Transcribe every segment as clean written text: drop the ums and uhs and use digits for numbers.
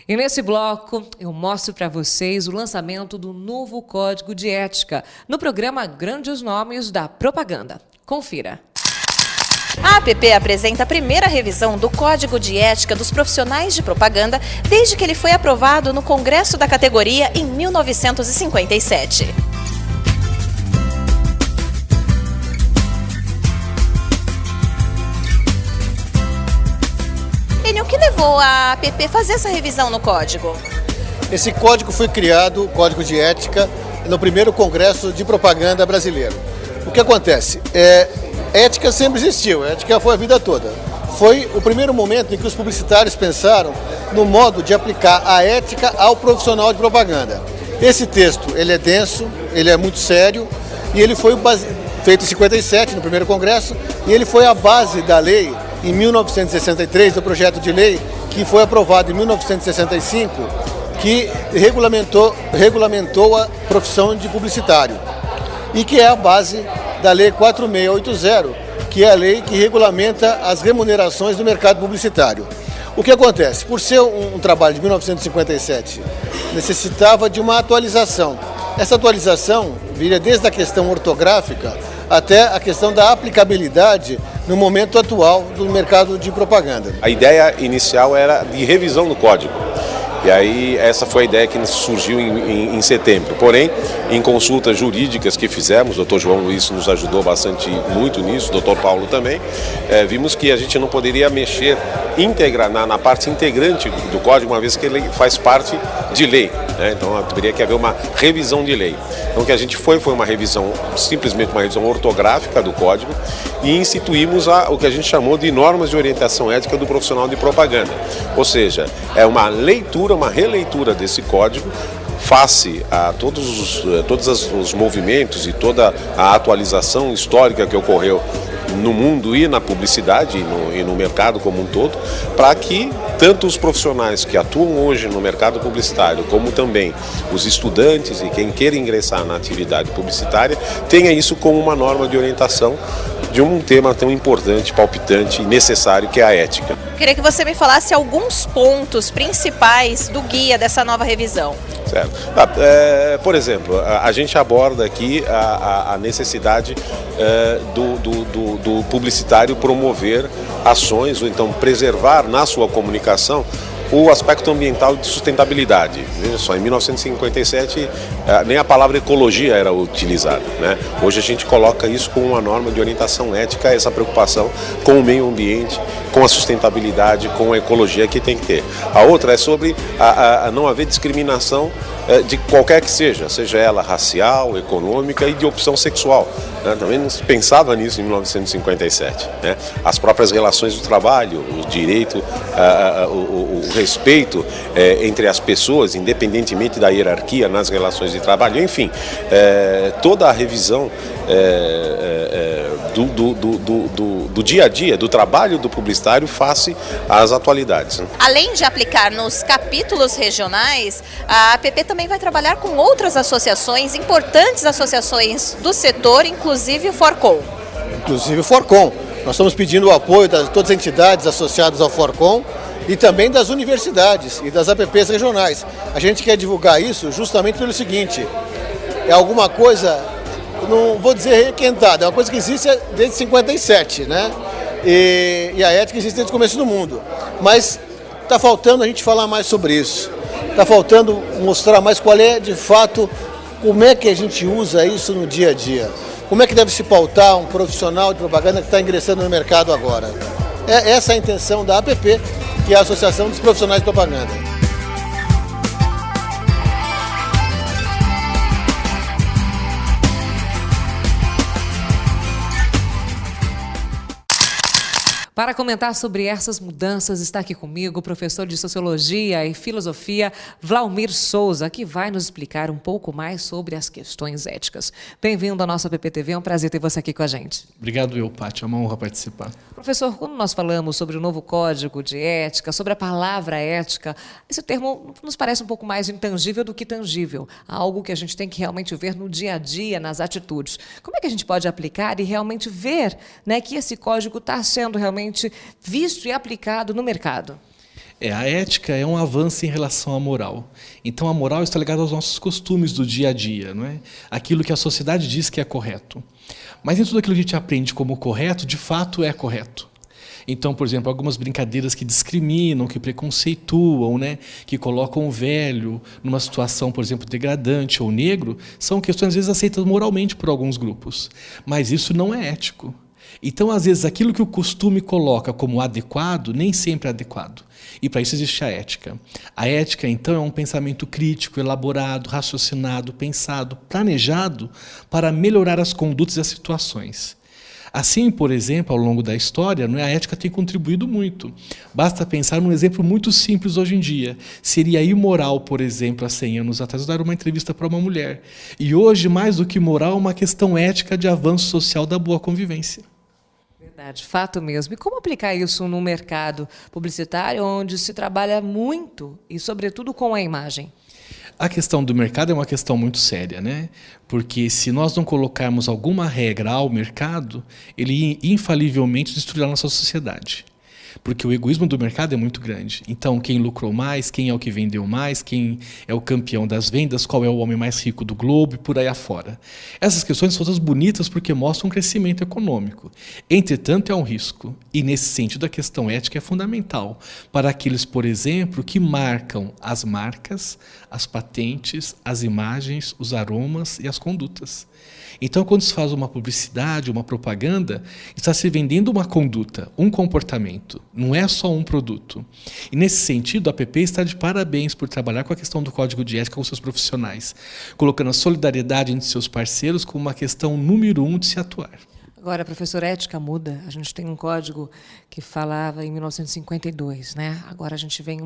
E nesse bloco eu mostro para vocês o lançamento do novo Código de Ética no programa Grandes Nomes da Propaganda. Confira. A APP apresenta a primeira revisão do Código de Ética dos Profissionais de Propaganda desde que ele foi aprovado no Congresso da categoria em 1957. O que levou a APP a fazer essa revisão no código? Esse código foi criado, o Código de Ética, no primeiro Congresso de Propaganda brasileiro. O que acontece? Ética sempre existiu, ética foi a vida toda. Foi o primeiro momento em que os publicitários pensaram no modo de aplicar a ética ao profissional de propaganda. Esse texto, ele é denso, ele é muito sério e ele foi feito em 57, no primeiro Congresso, e ele foi a base da lei em 1963, do projeto de lei que foi aprovado em 1965, que regulamentou a profissão de publicitário e que é a base da lei 4680, que é a lei que regulamenta as remunerações do mercado publicitário. O que acontece? Por ser um trabalho de 1957, necessitava de uma atualização. Essa atualização viria desde a questão ortográfica até a questão da aplicabilidade no momento atual do mercado de propaganda. A ideia inicial era de revisão do código. E aí essa foi a ideia que surgiu em setembro. Porém, em consultas jurídicas que fizemos, o Dr. João Luiz nos ajudou muito nisso, o Dr. Paulo também, vimos que a gente não poderia mexer na parte integrante do código, uma vez que ele faz parte de lei, né? Então teria que haver uma revisão de lei. Então o que a gente foi uma revisão, simplesmente uma revisão ortográfica do código, e instituímos o que a gente chamou de normas de orientação ética do profissional de propaganda. Ou seja, é uma releitura desse código face a todos os movimentos e toda a atualização histórica que ocorreu no mundo e na publicidade e no mercado como um todo, para que tanto os profissionais que atuam hoje no mercado publicitário, como também os estudantes e quem queira ingressar na atividade publicitária, tenha isso como uma norma de orientação de um tema tão importante, palpitante e necessário, que é a ética. Queria que você me falasse alguns pontos principais do guia dessa nova revisão. Certo. Por exemplo, a gente aborda aqui a necessidade do publicitário promover ações, ou então preservar na sua comunicação o aspecto ambiental de sustentabilidade. Veja só, em 1957 nem a palavra ecologia era utilizada, né? Hoje a gente coloca isso como uma norma de orientação ética, essa preocupação com o meio ambiente, com a sustentabilidade, com a ecologia que tem que ter. A outra é sobre não haver discriminação de qualquer que seja ela racial, econômica e de opção sexual, né? Também não se pensava nisso em 1957, né? As próprias relações do trabalho, o direito, o respeito entre as pessoas, independentemente da hierarquia nas relações de trabalho, enfim, toda a revisão do dia a dia, do trabalho do publicitário face às atualidades, né? Além de aplicar nos capítulos regionais, a APP também vai trabalhar com outras associações, importantes associações do setor, inclusive o Forcom. Inclusive o Forcom. Nós estamos pedindo o apoio de todas as entidades associadas ao Forcom e também das universidades e das APPs regionais. A gente quer divulgar isso justamente pelo seguinte: é alguma coisa, não vou dizer requentada, é uma coisa que existe desde 57, né? E a ética existe desde o começo do mundo. Mas está faltando a gente falar mais sobre isso. Está faltando mostrar mais qual é, de fato, como é que a gente usa isso no dia a dia. Como é que deve se pautar um profissional de propaganda que está ingressando no mercado agora. Essa é a intenção da APP, que é a Associação dos Profissionais de Propaganda. Para comentar sobre essas mudanças, está aqui comigo o professor de Sociologia e Filosofia, Vlaumir Souza, que vai nos explicar um pouco mais sobre as questões éticas. Bem-vindo à nossa PPTV, é um prazer ter você aqui com a gente. Obrigado, Paty, é uma honra participar. Professor, quando nós falamos sobre o novo Código de Ética, sobre a palavra ética, esse termo nos parece um pouco mais intangível do que tangível, algo que a gente tem que realmente ver no dia a dia, nas atitudes. Como é que a gente pode aplicar e realmente ver, né, que esse código está sendo realmente visto e aplicado no mercado? A ética é um avanço em relação à moral. Então, a moral está ligada aos nossos costumes do dia a dia, não é? Aquilo que a sociedade diz que é correto. Mas nem tudo aquilo que a gente aprende como correto, de fato, é correto. Então, por exemplo, algumas brincadeiras que discriminam, que preconceituam, né, que colocam o velho numa situação, por exemplo, degradante ou negro, são questões, às vezes, aceitas moralmente por alguns grupos. Mas isso não é ético. Então, às vezes, aquilo que o costume coloca como adequado, nem sempre é adequado. E para isso existe a ética. A ética, então, é um pensamento crítico, elaborado, raciocinado, pensado, planejado para melhorar as condutas e as situações. Assim, por exemplo, ao longo da história, a ética tem contribuído muito. Basta pensar num exemplo muito simples hoje em dia. Seria imoral, por exemplo, há 100 anos atrás, dar uma entrevista para uma mulher. E hoje, mais do que moral, é uma questão ética de avanço social da boa convivência. Verdade, fato mesmo. E como aplicar isso no mercado publicitário, onde se trabalha muito e, sobretudo, com a imagem? A questão do mercado é uma questão muito séria, né? Porque se nós não colocarmos alguma regra ao mercado, ele infalivelmente destruirá a nossa sociedade. Porque o egoísmo do mercado é muito grande. Então, quem lucrou mais, quem é o que vendeu mais, quem é o campeão das vendas, qual é o homem mais rico do globo e por aí afora. Essas questões são todas bonitas porque mostram um crescimento econômico. Entretanto, é um risco. E, nesse sentido, a questão ética é fundamental para aqueles, por exemplo, que marcam as marcas, as patentes, as imagens, os aromas e as condutas. Então, quando se faz uma publicidade, uma propaganda, está se vendendo uma conduta, um comportamento, não é só um produto. E, nesse sentido, a APP está de parabéns por trabalhar com a questão do código de ética com seus profissionais, colocando a solidariedade entre seus parceiros como uma questão número 1 de se atuar. Agora, professor, ética muda. A gente tem um código que falava em 1952, né? Agora a gente vê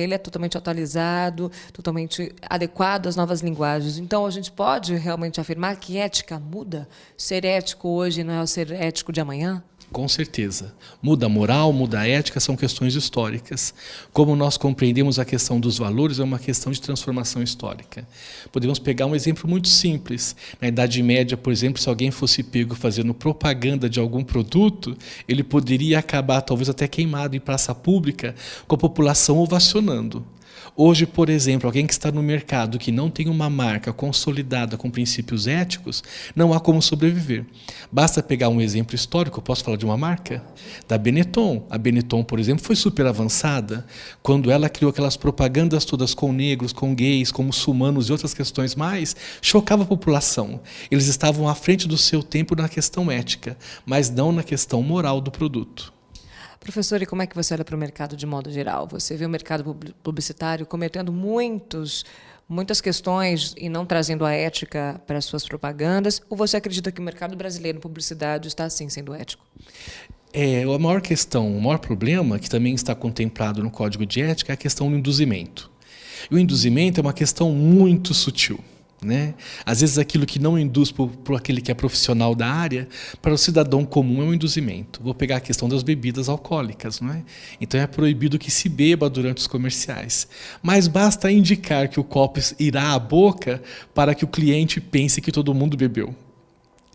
ele é totalmente atualizado, totalmente adequado às novas linguagens. Então, a gente pode realmente afirmar que ética muda? Ser ético hoje não é o ser ético de amanhã? Com certeza. Muda a moral, muda a ética, são questões históricas. Como nós compreendemos a questão dos valores, é uma questão de transformação histórica. Podemos pegar um exemplo muito simples. Na Idade Média, por exemplo, se alguém fosse pego fazendo propaganda de algum produto, ele poderia acabar, talvez até queimado em praça pública, com a população ovacionando. Hoje, por exemplo, alguém que está no mercado que não tem uma marca consolidada com princípios éticos, não há como sobreviver. Basta pegar um exemplo histórico, posso falar de uma marca? Da Benetton. A Benetton, por exemplo, foi super avançada quando ela criou aquelas propagandas todas com negros, com gays, com muçulmanos e outras questões mais, chocava a população. Eles estavam à frente do seu tempo na questão ética, mas não na questão moral do produto. Professor, e como é que você olha para o mercado de modo geral? Você vê o mercado publicitário cometendo muitas questões e não trazendo a ética para as suas propagandas? Ou você acredita que o mercado brasileiro em publicidade está, sim, sendo ético? A maior questão, o maior problema, que também está contemplado no Código de Ética, é a questão do induzimento. E o induzimento é uma questão muito sutil. Né? Às vezes aquilo que não induz por aquele que é profissional da área, para o cidadão comum é um induzimento. Vou pegar a questão das bebidas alcoólicas, não é? Então é proibido que se beba durante os comerciais. Mas basta indicar que o copo irá à boca para que o cliente pense que todo mundo bebeu.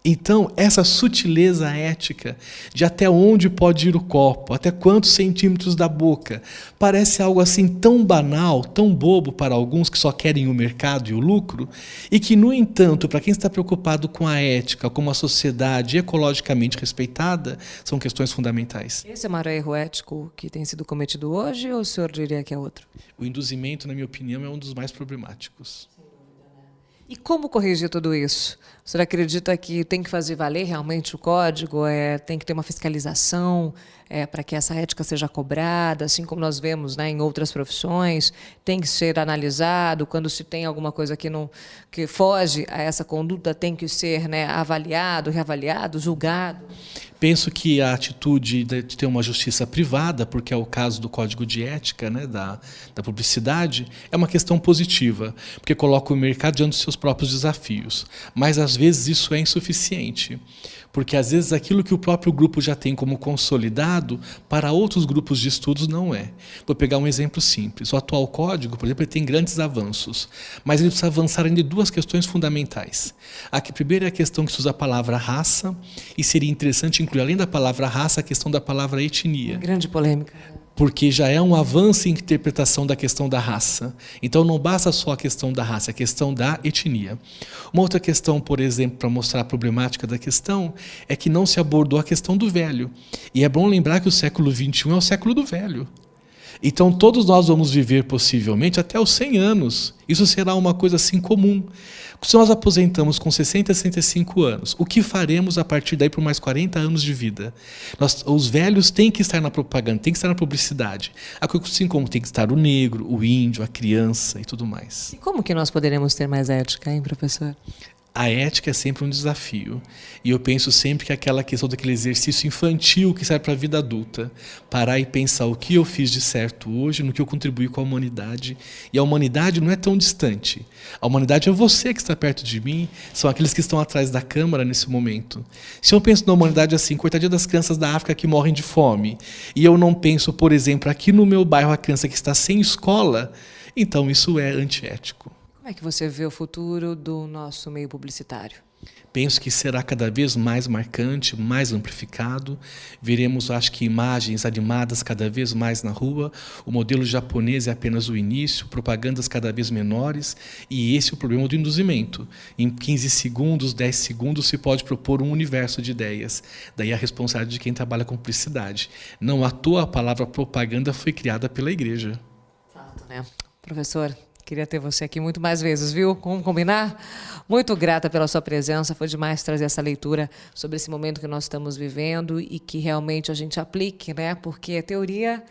Então, essa sutileza ética de até onde pode ir o copo, até quantos centímetros da boca, parece algo assim tão banal, tão bobo para alguns que só querem o mercado e o lucro, e que, no entanto, para quem está preocupado com a ética, com uma sociedade ecologicamente respeitada, são questões fundamentais. Esse é o maior erro ético que tem sido cometido hoje, ou o senhor diria que é outro? O induzimento, na minha opinião, é um dos mais problemáticos. E como corrigir tudo isso? O senhor acredita que tem que fazer valer realmente o código? Tem que ter uma fiscalização para que essa ética seja cobrada, assim como nós vemos, né, em outras profissões? Tem que ser analisado? Quando se tem alguma coisa que foge a essa conduta, tem que ser, né, avaliado, reavaliado, julgado? Penso que a atitude de ter uma justiça privada, porque é o caso do Código de Ética, né, da publicidade, é uma questão positiva, porque coloca o mercado diante dos seus próprios desafios. Mas, às vezes, isso é insuficiente, porque, às vezes, aquilo que o próprio grupo já tem como consolidado, para outros grupos de estudos não é. Vou pegar um exemplo simples. O atual Código, por exemplo, ele tem grandes avanços, mas ele precisa avançar ainda em duas questões fundamentais. A primeira é a questão que se usa a palavra raça, e seria interessante incluir, além da palavra raça, a questão da palavra etnia. Grande polêmica. porque já é um avanço em interpretação da questão da raça. Então não basta só a questão da raça, é a questão da etnia. Uma outra questão, por exemplo, para mostrar a problemática da questão, é que não se abordou a questão do velho. E é bom lembrar que o século XXI é o século do velho. Então todos nós vamos viver possivelmente até os 100 anos. Isso será uma coisa assim comum. Se nós aposentamos com 60, 65 anos, o que faremos a partir daí por mais 40 anos de vida? Os velhos têm que estar na propaganda, têm que estar na publicidade. Assim como tem que estar o negro, o índio, a criança e tudo mais. E como que nós poderemos ter mais ética, hein, professor? A ética é sempre um desafio. E eu penso sempre que aquela questão daquele exercício infantil que serve para a vida adulta. Parar e pensar o que eu fiz de certo hoje, no que eu contribuí com a humanidade. E a humanidade não é tão distante. A humanidade é você que está perto de mim, são aqueles que estão atrás da câmara nesse momento. Se eu penso na humanidade assim, coitadinha das crianças da África que morrem de fome, e eu não penso, por exemplo, aqui no meu bairro a criança que está sem escola, então isso é antiético. Como é que você vê o futuro do nosso meio publicitário? Penso que será cada vez mais marcante, mais amplificado. Veremos, acho que, imagens animadas cada vez mais na rua. O modelo japonês é apenas o início, propagandas cada vez menores. E esse é o problema do induzimento. Em 15 segundos, 10 segundos, se pode propor um universo de ideias. Daí a responsabilidade de quem trabalha com publicidade. Não à toa a palavra propaganda foi criada pela igreja. Fato, né? Professor, queria ter você aqui muito mais vezes, viu? Vamos combinar? Muito grata pela sua presença. Foi demais trazer essa leitura sobre esse momento que nós estamos vivendo e que realmente a gente aplique, né? Porque a teoria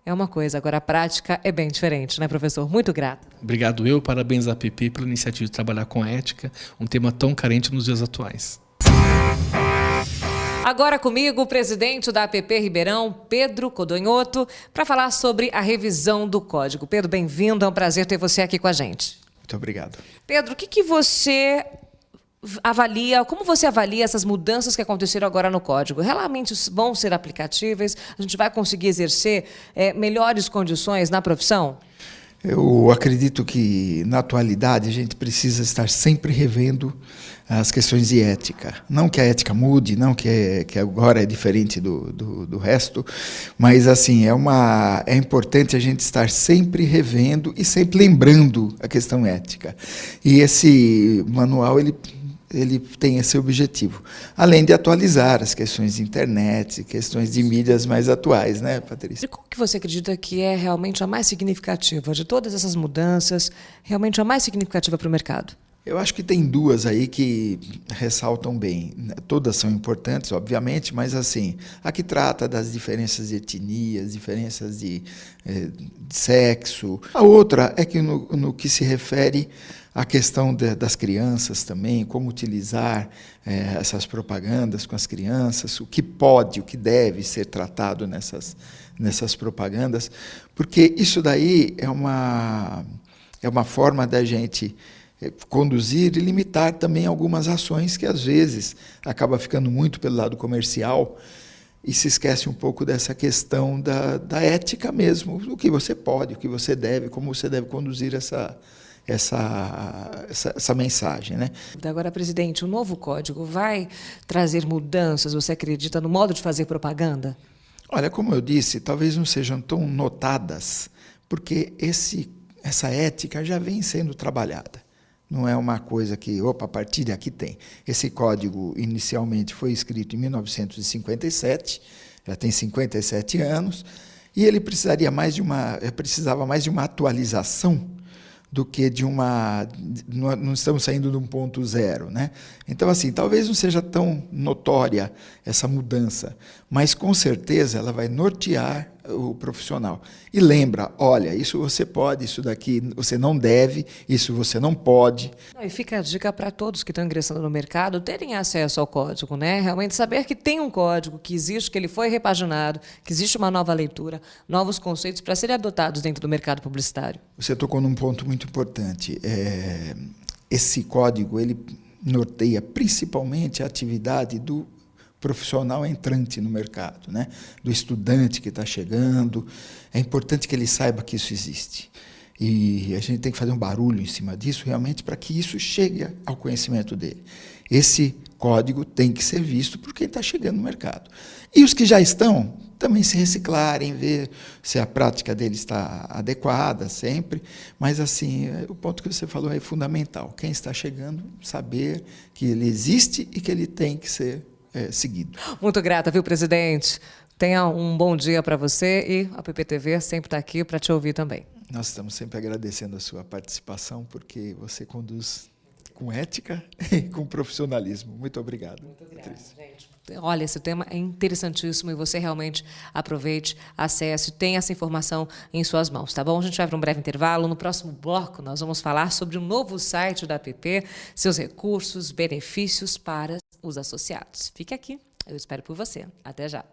é uma coisa, agora a prática é bem diferente, né, professor? Muito grata. Obrigado eu, parabéns à APP pela iniciativa de trabalhar com a ética, um tema tão carente nos dias atuais. Agora comigo o presidente da APP Ribeirão, Pedro Codonhoto, para falar sobre a revisão do Código. Pedro, bem-vindo, é um prazer ter você aqui com a gente. Muito obrigado. Pedro, o que você avalia, como você avalia essas mudanças que aconteceram agora no Código? Realmente vão ser aplicatíveis? A gente vai conseguir exercer melhores condições na profissão? Eu acredito que, na atualidade, a gente precisa estar sempre revendo as questões de ética. Não que a ética mude, não que agora é diferente do resto, mas assim, é importante a gente estar sempre revendo e sempre lembrando a questão ética. E esse manual, ele tem esse objetivo, além de atualizar as questões de internet, questões de mídias mais atuais, né, Patrícia? E qual que você acredita que é realmente a mais significativa de todas essas mudanças, realmente a mais significativa para o mercado? Eu acho que tem duas aí que ressaltam bem. Todas são importantes, obviamente, mas assim, a que trata das diferenças de etnias, diferenças de sexo. A outra é que no que se refere à questão das crianças também, como utilizar essas propagandas com as crianças, o que pode, o que deve ser tratado nessas propagandas, porque isso daí é uma forma da gente conduzir e limitar também algumas ações que, às vezes, acaba ficando muito pelo lado comercial e se esquece um pouco dessa questão da ética mesmo, o que você pode, o que você deve, como você deve conduzir essa mensagem, né? Agora, presidente, o novo código vai trazer mudanças, você acredita, no modo de fazer propaganda? Olha, como eu disse, talvez não sejam tão notadas, porque essa ética já vem sendo trabalhada. Não é uma coisa que, a partir de aqui tem. Esse código, inicialmente, foi escrito em 1957, já tem 57 anos, e ele precisava mais de uma atualização do que de uma... Não estamos saindo de um ponto zero, né? Então, assim, talvez não seja tão notória essa mudança, mas, com certeza, ela vai nortear o profissional. E lembra, olha, isso você pode, isso daqui você não deve, isso você não pode. E fica a dica para todos que estão ingressando no mercado terem acesso ao código, né? Realmente saber que tem um código, que existe, que ele foi repaginado, que existe uma nova leitura, novos conceitos para serem adotados dentro do mercado publicitário. Você tocou num ponto muito importante. Esse código, ele norteia principalmente a atividade do profissional entrante no mercado, né? Do estudante que está chegando. É importante que ele saiba que isso existe. E a gente tem que fazer um barulho em cima disso, realmente, para que isso chegue ao conhecimento dele. Esse código tem que ser visto por quem está chegando no mercado. E os que já estão, também se reciclarem, ver se a prática dele está adequada sempre. Mas, assim, o ponto que você falou é fundamental. Quem está chegando, saber que ele existe e que ele tem que ser seguido. Muito grata, viu, presidente? Tenha um bom dia para você e a PPTV sempre está aqui para te ouvir também. Nós estamos sempre agradecendo a sua participação, porque você conduz com ética e com profissionalismo. Muito obrigado. Muito obrigada, gente. Olha, esse tema é interessantíssimo e você realmente aproveite, acesse, tenha essa informação em suas mãos, tá bom? A gente vai para um breve intervalo. No próximo bloco, nós vamos falar sobre o novo site da APP, seus recursos, benefícios para os associados. Fique aqui, eu espero por você. Até já.